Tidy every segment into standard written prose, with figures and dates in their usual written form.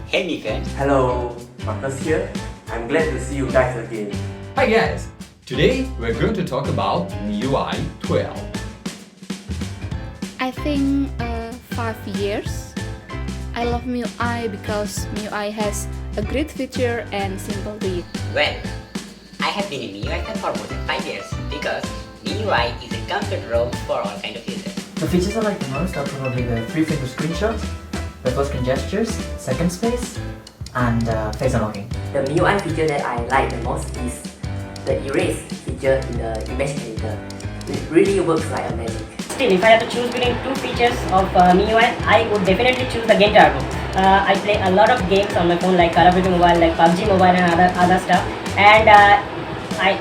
Hey Mika. Hello, Marcus here. I'm glad to see you guys again. Hi guys! Today we're going to talk about MIUI 12. I think 5 years. I love MIUI because MIUI has a great feature and simple to use. Well, I have been in MIUI fan for more than 5 years because MIUI is a comfort roam for all kind of users. The features I like the most are probably the 3-finger screenshot, the first-screen gestures, second space, and face unlocking. The MIUI feature that I like the most is the erase feature in the image editor. It really works like a magic. Still, if I have to choose between two features of MIUI, I would definitely choose the Game Turbo. I play a lot of games on my phone like Call of Duty Mobile, like PUBG Mobile and other stuff. And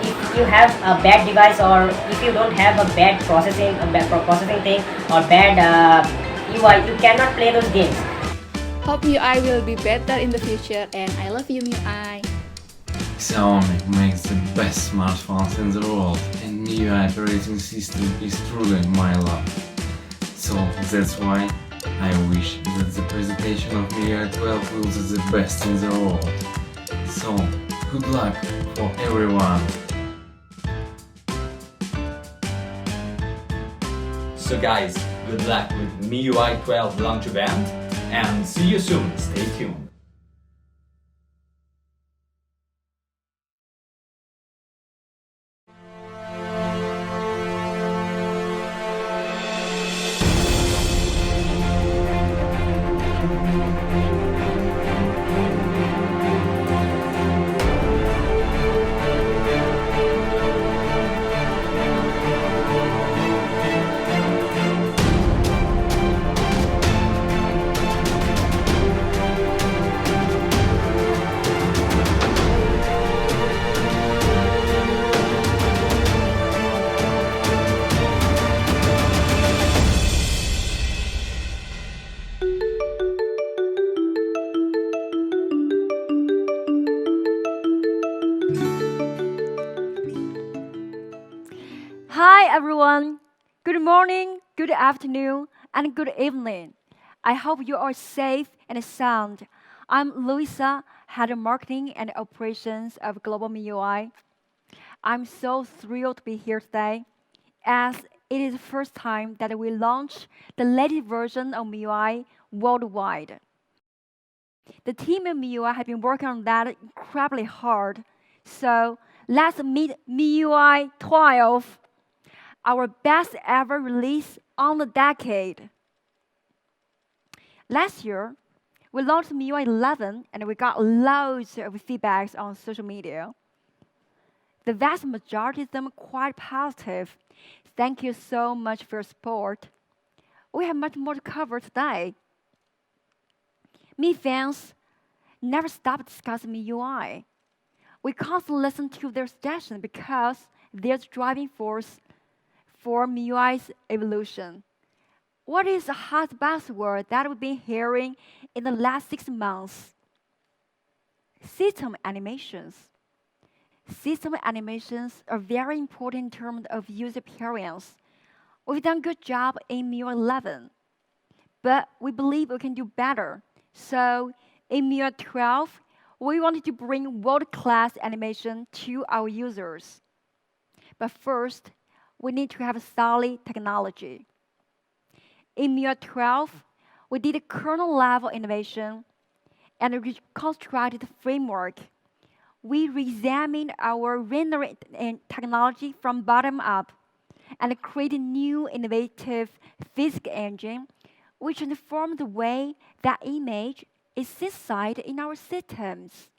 if you have a bad device or if you don't have a bad processing thing or bad UI, you cannot play those games. Hope MIUI will be better in the future, and I love you MIUI. Xiaomi makes the best smartphones in the world, and MIUI operating system is truly my love. So that's why I wish that the presentation of MIUI 12 will be the best in the world. So good luck for everyone. So guys, good luck with MIUI 12 launch event and see you soon. Stay tuned. Hi everyone, good morning, good afternoon, and good evening. I hope you are safe and sound. I'm Louisa, Head of Marketing and Operations of Global MIUI. I'm so thrilled to be here today, as it is the first time that we launch the latest version of MIUI worldwide. The team at MIUI has been working on that incredibly hard, so let's meet MIUI 12. Our best ever release on the decade. Last year, we launched MIUI 11 and we got loads of feedbacks on social media. The vast majority of them quite positive. Thank you so much for your support. We have much more to cover today. Mi fans never stop discussing MIUI. We constantly listen to their suggestions because they're the driving force for MIUI's evolution. What is the hot buzzword that we've been hearing in the last 6 months? System animations. System animations are very important in terms of user experience. We've done a good job in MIUI 11, but we believe we can do better. So in MIUI 12, we wanted to bring world-class animation to our users. But first, we need to have a solid technology. In MIUI 12, we did a kernel-level innovation and a reconstructed framework. We re-examined our rendering technology from bottom up and created a new innovative Physic Engine, which transformed the way that image is synthesized in our systems.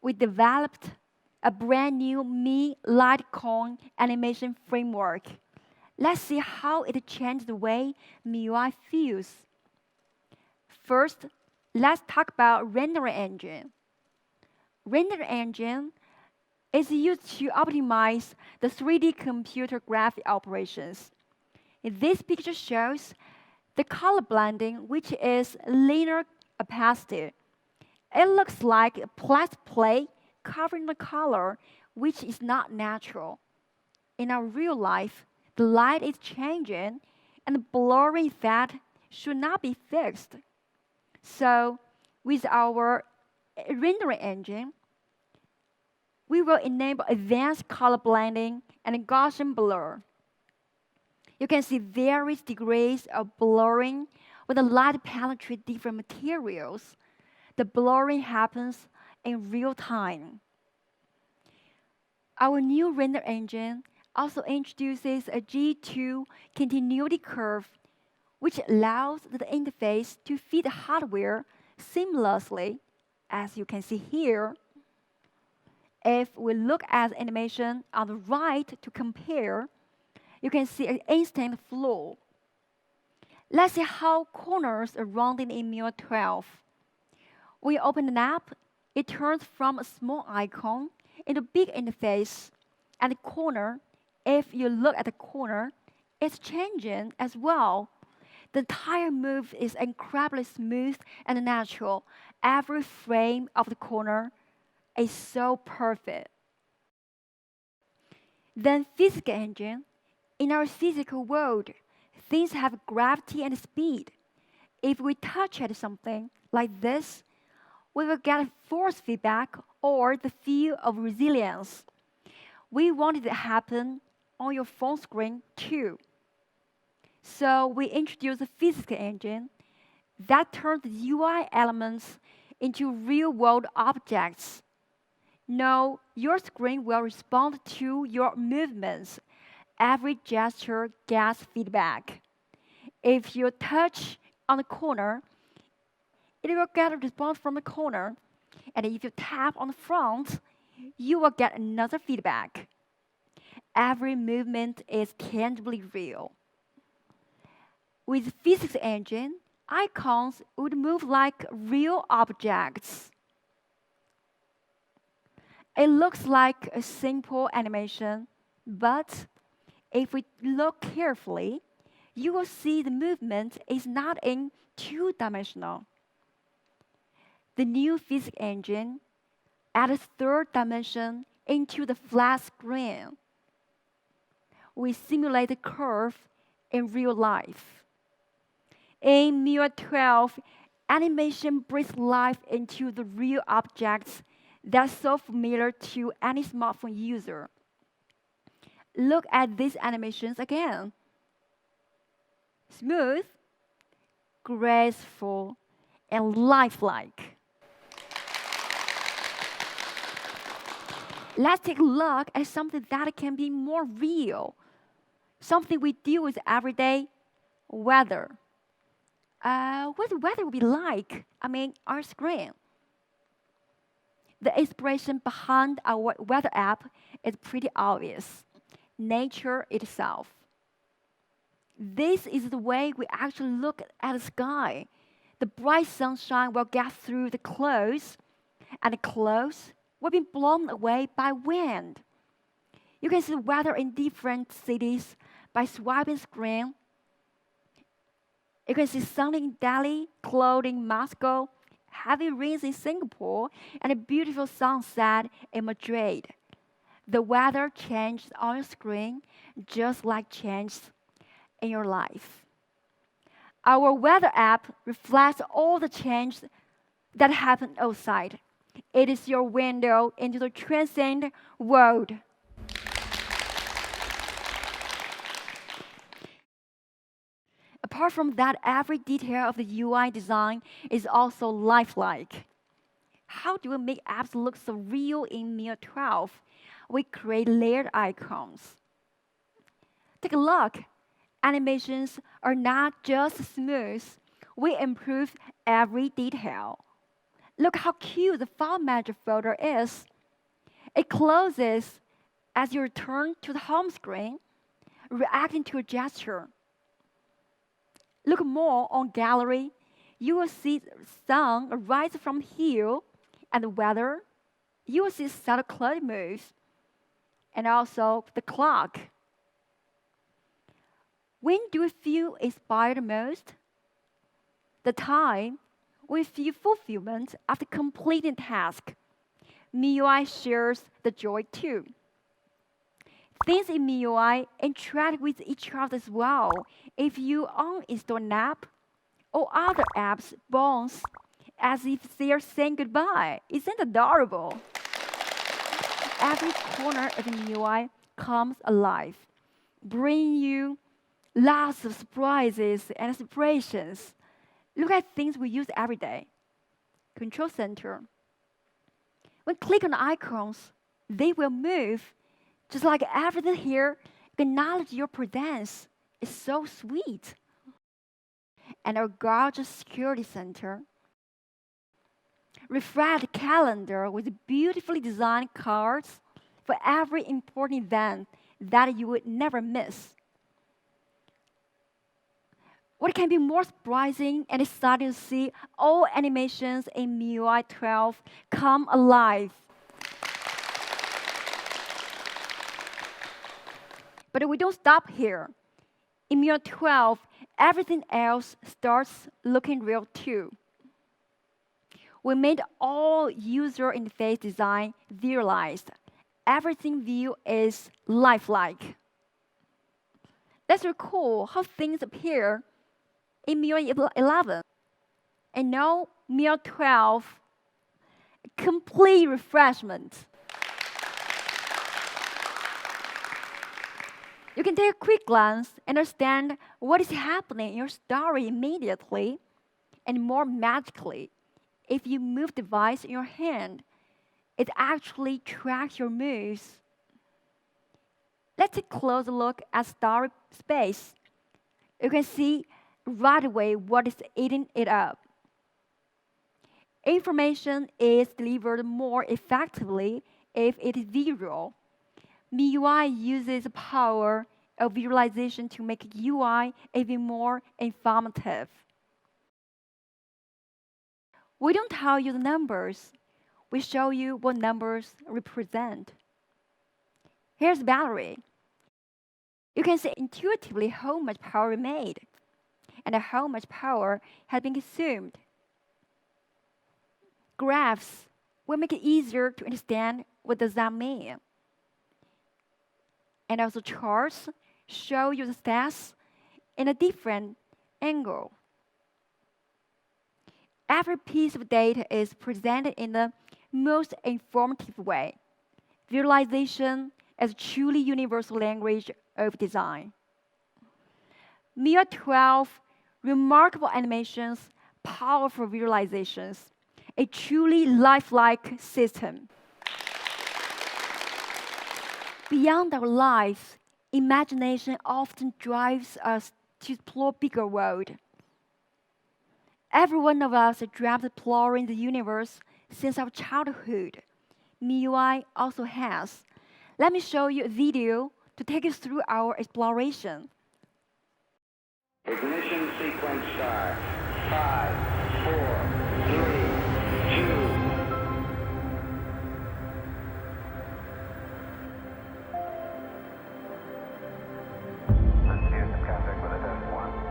We developed a brand new Mi Litecoin animation framework. Let's see how it changed the way MIUI feels. First, let's talk about rendering engine. Rendering engine is used to optimize the 3D computer graphic operations. This picture shows the color blending, which is linear opacity. It looks like a plastic plate covering the color, which is not natural. In our real life, the light is changing, and the blurring effect should not be fixed. So with our rendering engine, we will enable advanced color blending and Gaussian blur. You can see various degrees of blurring when the light penetrates different materials. The blurring happens in real time. Our new render engine also introduces a G2 continuity curve, which allows the interface to feed the hardware seamlessly, as you can see here. If we look at the animation on the right to compare, you can see an instant flow. Let's see how corners are rounded in MIUI 12. When you open an app, it turns from a small icon into a big interface. And the corner, if you look at the corner, it's changing as well. The entire move is incredibly smooth and natural. Every frame of the corner is so perfect. Then Physic Engine. In our physical world, things have gravity and speed. If we touch at something like this, we will get force feedback or the feel of resilience. We want it to happen on your phone screen too. So we introduced a Physic Engine that turns the UI elements into real-world objects. Now, your screen will respond to your movements. Every gesture gets feedback. If you touch on the corner, it will get a response from the corner. And if you tap on the front, you will get another feedback. Every movement is tangibly real. With Physics Engine, icons would move like real objects. It looks like a simple animation, but if we look carefully, you will see the movement is not in two-dimensional. The new Physics Engine adds third dimension into the flat screen. We simulate the curve in real life. In MIUI 12, animation breathes life into the real objects that's so familiar to any smartphone user. Look at these animations again. Smooth, graceful, and lifelike. Let's take a look at something that can be more real. Something we deal with every day, weather. What the weather will be like? Our screen. The inspiration behind our weather app is pretty obvious. Nature itself. This is the way we actually look at the sky. The bright sunshine will get through the clouds, and the clouds will be blown away by wind. You can see the weather in different cities by swiping screen. You can see sun in Delhi, cloud in Moscow, heavy rains in Singapore, and a beautiful sunset in Madrid. The weather changed on your screen just like changed in your life. Our weather app reflects all the change that happened outside. It is your window into the transcendent world. Apart from that, every detail of the UI design is also lifelike. How do we make apps look so real in MIUI 12? We create layered icons. Take a look. Animations are not just smooth. We improve every detail. Look how cute the file manager folder is. It closes as you return to the home screen, reacting to a gesture. Look more on gallery. You will see the sun rise from the hill, and the weather. You will see subtle cloud moves, and also the clock. When do we feel inspired most? The time we feel fulfillment after completing a task. MIUI shares the joy too. Things in MIUI interact with each other as well. If you uninstall an app or other apps bounce, as if they are saying goodbye. Isn't adorable? Every corner of the MIUI comes alive, bringing you lots of surprises and inspirations. Look at things we use every day. Control center. When click on icons, they will move. Just like everything here, acknowledge your presence. It's so sweet. And our gorgeous security center. Refresh calendar with beautifully designed cards for every important event that you would never miss. What can be more surprising and exciting to see all animations in MIUI 12 come alive? But we don't stop here. In MIUI 12, everything else starts looking real too. We made all user interface design visualized. Everything view is lifelike. Let's recall how things appear in MIUI 11. And now MIUI 12, complete refreshment. You can take a quick glance and understand what is happening in your story immediately and more magically. If you move the device in your hand, it actually tracks your moves. Let's take a closer look at story space. You can see right away what is eating it up. Information is delivered more effectively if it is visual. MIUI uses the power of visualization to make UI even more informative. We don't tell you the numbers. We show you what numbers represent. Here's the battery. You can see intuitively how much power we made and how much power has been consumed. Graphs will make it easier to understand what does that mean. And also charts show you the stats in a different angle. Every piece of data is presented in the most informative way. Visualization as a truly universal language of design. MIUI 12, remarkable animations, powerful visualizations, a truly lifelike system. Beyond our lives, imagination often drives us to explore bigger world. Every one of us has dreamt of exploring the universe since our childhood. MIUI also has. Let me show you a video to take us through our exploration. Ignition sequence start. 5, 4, 3, 2. Let's get some contact with a test 1.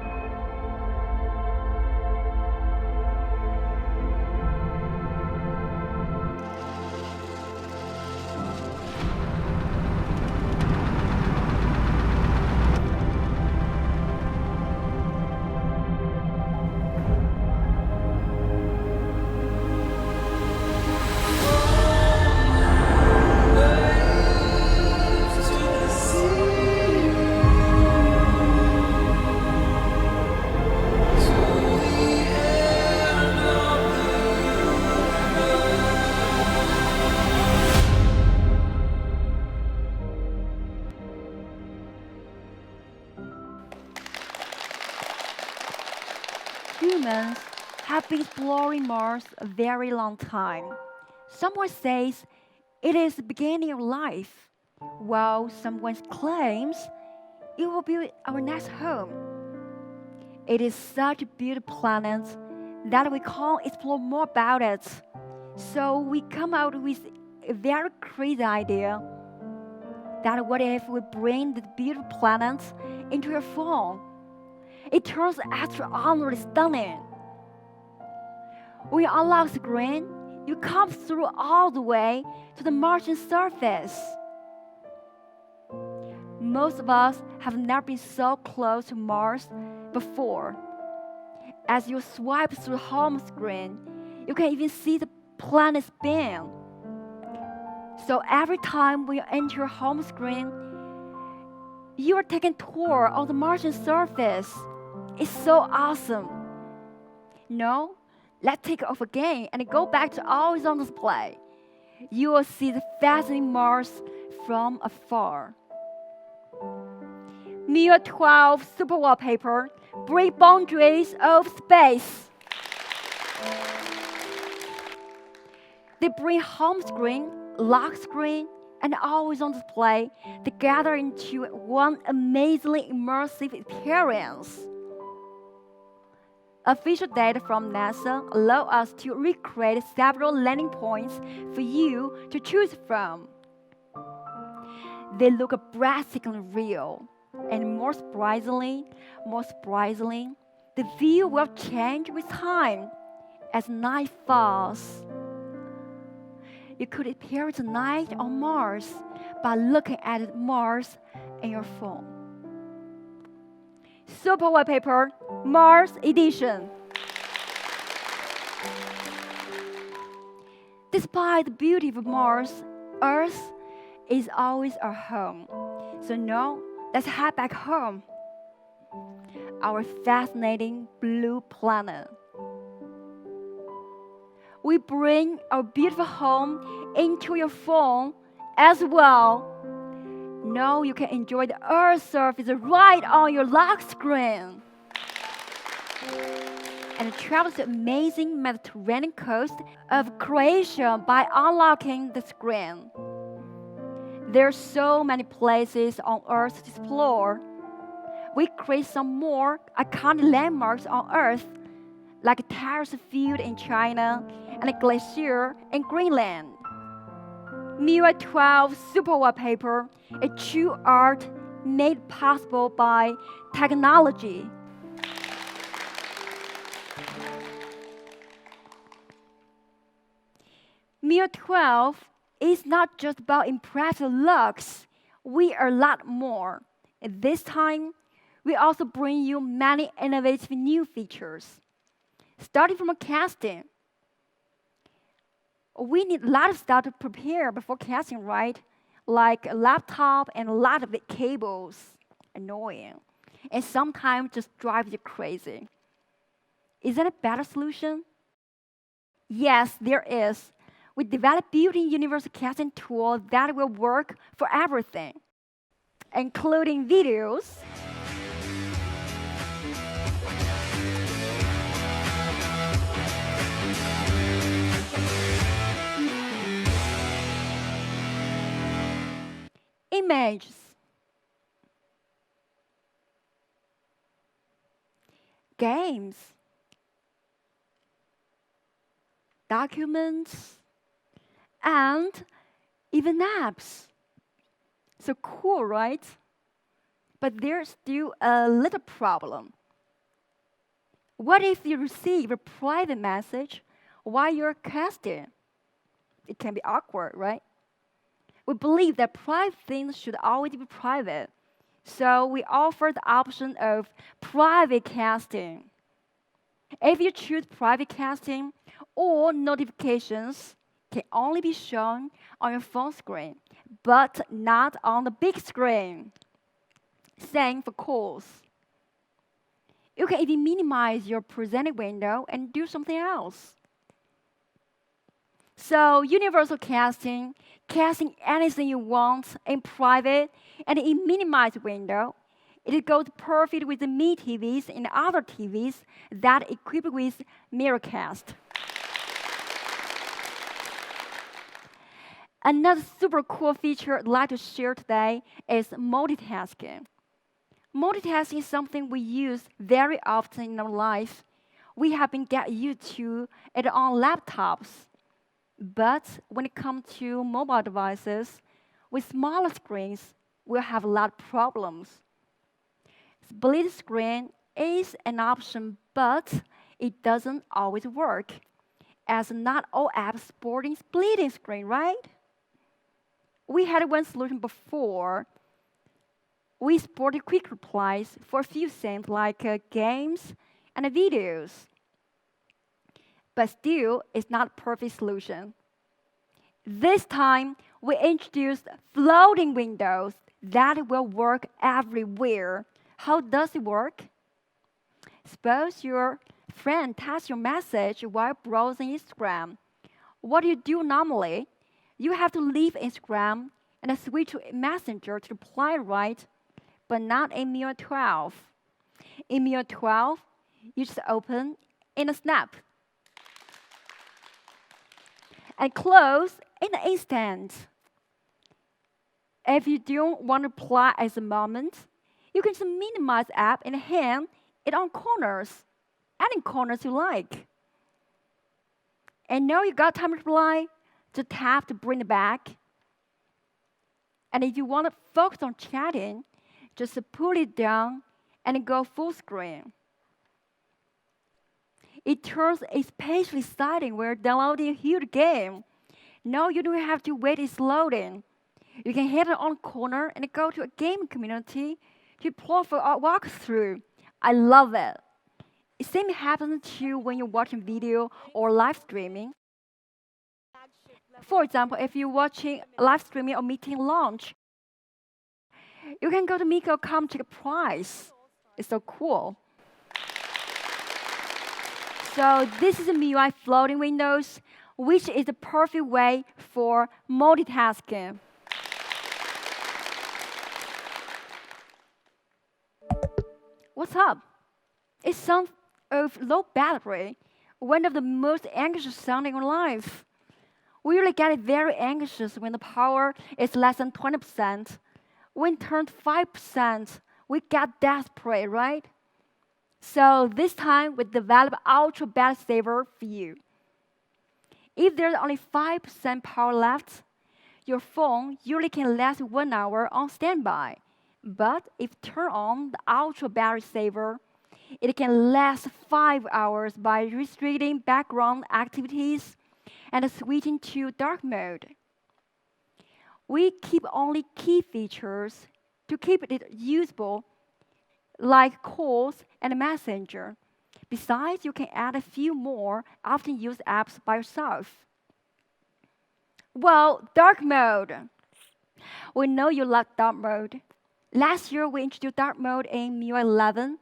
Humans have been exploring Mars a very long time. Someone says it is the beginning of life, while someone claims it will be our next home. It is such a beautiful planet that we can't explore more about it. So we come out with a very crazy idea that what if we bring the beautiful planet into your phone? It turns extraordinarily stunning. When you unlock the screen, you come through all the way to the Martian surface. Most of us have never been so close to Mars before. As you swipe through the home screen, You can even see the planet spin. So every time when you enter your home screen, you are taking a tour of the Martian surface. It's so awesome. No, let's take it off again and go back to always on display. You will see the fascinating Mars from afar. MIUI 12 Super Wallpaper break boundaries of space. They bring home screen, lock screen, and always on display together into one amazingly immersive experience. Official data from NASA allow us to recreate several landing points for you to choose from. They look breathtakingly real, and more surprisingly, the view will change with time as night falls. You could experience the night on Mars by looking at Mars in your phone. Super Wallpaper Mars Edition. Despite the beauty of Mars, Earth is always our home. So now, let's head back home. Our fascinating blue planet. We bring our beautiful home into your phone as well. Now you can enjoy the Earth's surface right on your lock screen. And travel to the amazing Mediterranean coast of Croatia by unlocking the screen. There are so many places on Earth to explore. We create some more iconic landmarks on Earth, like a terrace field in China and a glacier in Greenland. MIUI 12 Super Wallpaper, a true art made possible by technology. MIUI 12 is not just about impressive looks. We are a lot more. At this time, we also bring you many innovative new features. Starting from casting. We need a lot of stuff to prepare before casting, right? Like a laptop and a lot of cables. Annoying. And sometimes just drives you crazy. Is that a better solution? Yes, there is. We developed built-in universal casting tool that will work for everything, including videos, images, games, documents, and even apps. So cool, right? But there's still a little problem. What if you receive a private message while you're casting? It can be awkward, right? We believe that private things should always be private. So we offer the option of private casting. If you choose private casting, all notifications can only be shown on your phone screen, but not on the big screen. Same for calls. You can even minimize your presented window and do something else. So universal casting, casting anything you want in private and in minimized window, it goes perfect with the Mi TVs and other TVs that equipped with Mirrorcast. Another super cool feature I'd like to share today is multitasking. Multitasking is something we use very often in our life. We have been getting used to it on laptops. But when it comes to mobile devices, with smaller screens, we'll have a lot of problems. Split screen is an option, but it doesn't always work, as not all apps supporting splitting screen, right? We had one solution before. We supported quick replies for a few things like games and videos. but still it's not a perfect solution. This time, we introduced floating windows that will work everywhere. How does it work? Suppose your friend types your message while browsing Instagram. What do you do normally? You have to leave Instagram and switch to Messenger to reply, right? But not in MIUI 12. In MIUI 12, you just open in a snap and close in an instant. If you don't want to reply at the moment, you can just minimize the app and hang it on corners, any corners you like. And now you got time to reply, just tap to bring it back. And if you want to focus on chatting, just put it down and go full screen. It turns especially exciting when you're downloading a huge game. Now you don't have to wait it's loading. You can hit it on corner and go to a game community to play for a walkthrough. I love it. The same happens too when you're watching video or live streaming. For example, if you're watching live streaming or meeting launch, you can go to Miko.com to check a price. It's so cool. So this is a MIUI floating windows, which is the perfect way for multitasking. What's up? It sounds of low battery, one of the most anxious sounding in life. We really get very anxious when the power is less than 20%. When it turns 5%, we get desperate, right? So this time, we develop Ultra Battery Saver for you. If there's only 5% power left, your phone usually can last 1 hour on standby. But if turn on the Ultra Battery Saver, it can last 5 hours by restricting background activities and switching to dark mode. We keep only key features to keep it usable, like calls and messenger. Besides, you can add a few more often used apps by yourself. Well, dark mode. We know you love dark mode. Last year, we introduced dark mode in MIUI 11.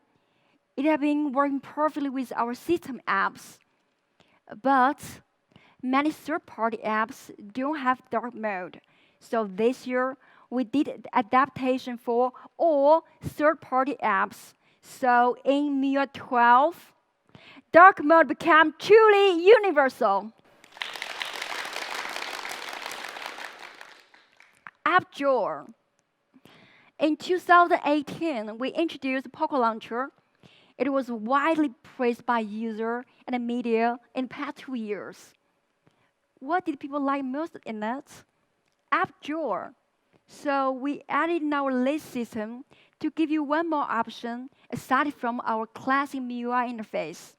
It has been working perfectly with our system apps. But many third-party apps don't have dark mode. So this year, we did adaptation for all third-party apps. So in MIUI 12, dark mode became truly universal. App Drawer. In 2018, we introduced Paco Launcher. It was widely praised by users and the media in the past 2 years. What did people like most in it? App Drawer. So we added in our list system to give you one more option aside from our classic MIUI interface.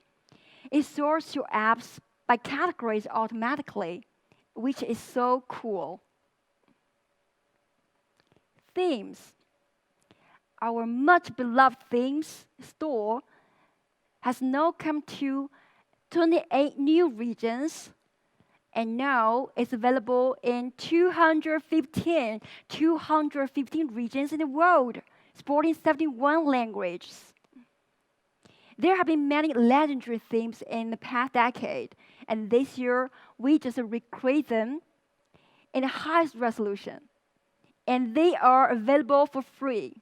It sorts your apps by categories automatically, which is so cool. Themes. Our much beloved themes store has now come to 28 new regions, and now it's available in 215 regions in the world, supporting 71 languages. There have been many legendary themes in the past decade, and this year we just recreate them in the highest resolution, and they are available for free.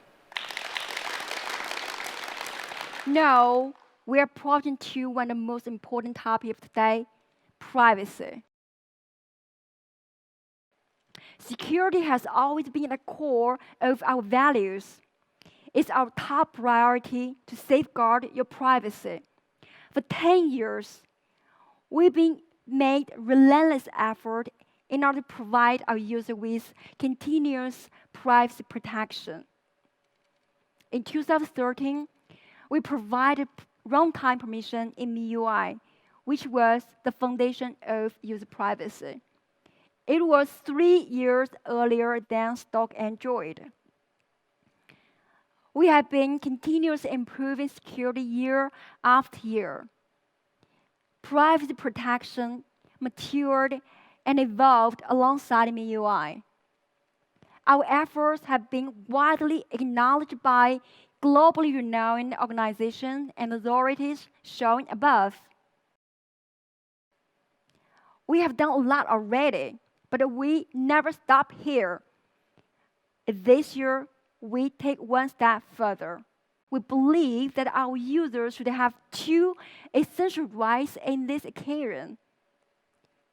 Now, we are approaching to one of the most important topics of today, privacy. Security has always been at the core of our values. It's our top priority to safeguard your privacy. For 10 years, we've been made relentless effort in order to provide our users with continuous privacy protection. In 2013, we provided runtime permission in MIUI, which was the foundation of user privacy. It was 3 years earlier than stock Android. We have been continuously improving security year after year. privacy protection matured and evolved alongside MIUI. Our efforts have been widely acknowledged by globally renowned organizations and authorities shown above. We have done a lot already, but we never stop here. This year, we take one step further. We believe that our users should have two essential rights in this occasion.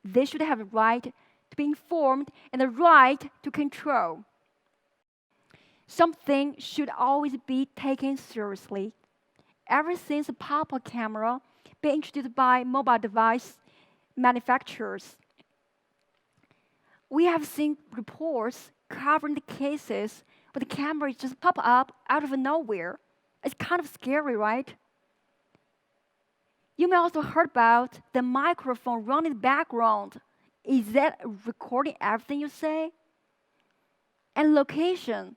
They should have the right to be informed and the right to control. Something should always be taken seriously. Ever since the pop-up camera being introduced by mobile device manufacturers, we have seen reports covering the cases where the camera just pop up out of nowhere. It's kind of scary, right? You may also heard about the microphone running in the background. Is that recording everything you say? And location.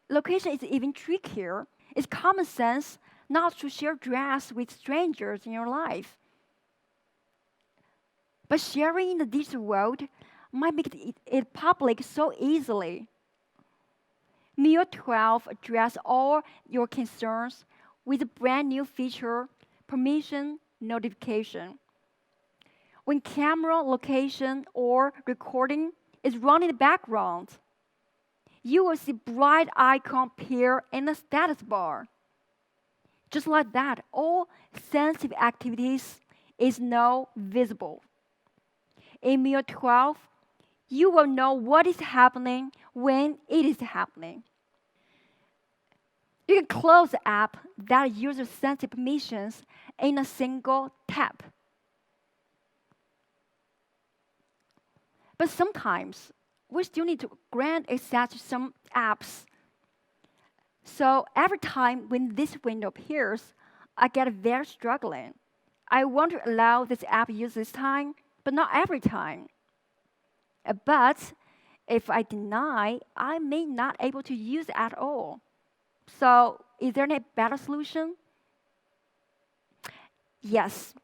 Location is even trickier. It's common sense not to share dress with strangers in your life. But sharing in the digital world might make it public so easily. MIUI 12 addresses all your concerns with a brand new feature, permission notification. When camera, location, or recording is running in the background, you will see bright icon appear in the status bar. Just like that, all sensitive activities is now visible. In MIUI 12, you will know what is happening when it is happening. You can close the app that uses sensitive permissions in a single tap. But sometimes, we still need to grant access to some apps. So every time when this window appears, I get very struggling. I want to allow this app use this time, but not every time. But if I deny, I may not able to use it at all. So is there a better solution? Yes.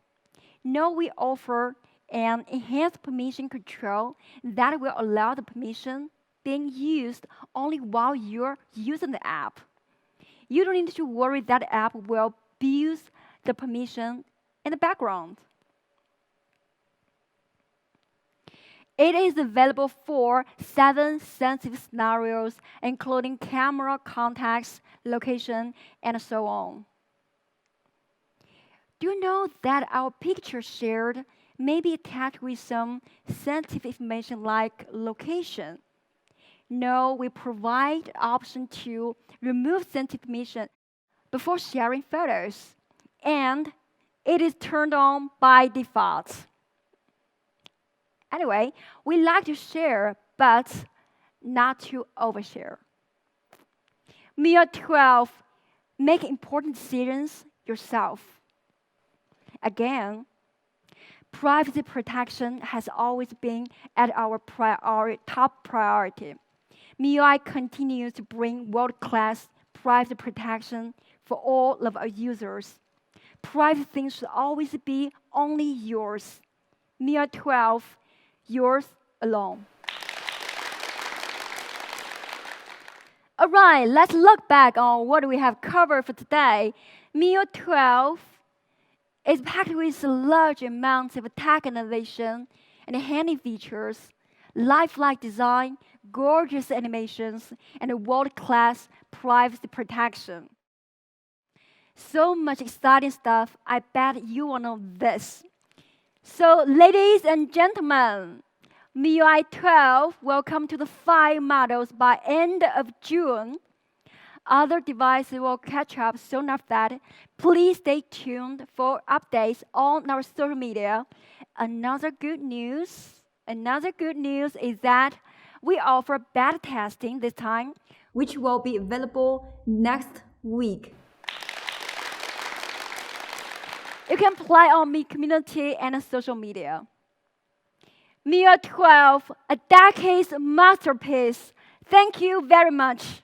Now we offer an enhanced permission control that will allow the permission being used only while you're using the app. You don't need to worry that the app will abuse the permission in the background. It is available for 7 sensitive scenarios, including camera, contacts, location, and so on. Do you know that our picture shared may be attached with some sensitive information like location? No, we provide the option to remove sensitive information before sharing photos, and it is turned on by default. Anyway, we like to share, but not to overshare. MIUI 12, make important decisions yourself. Again, privacy protection has always been at our top priority. MIUI continues to bring world-class privacy protection for all of our users. Private things should always be only yours. MIUI 12, yours alone. All right, let's look back on what we have covered for today. MIUI 12 is packed with large amounts of tech innovation and handy features, lifelike design, gorgeous animations, and world-class privacy protection. So much exciting stuff, I bet you will know this. So, ladies and gentlemen, MIUI 12 will come to the 5 models by end of June. Other devices will catch up soon after that. Please stay tuned for updates on our social media. Another good news is that we offer beta testing this time, which will be available next week. You can apply on Mi community and social media. MIUI 12, a decade's masterpiece. Thank you very much.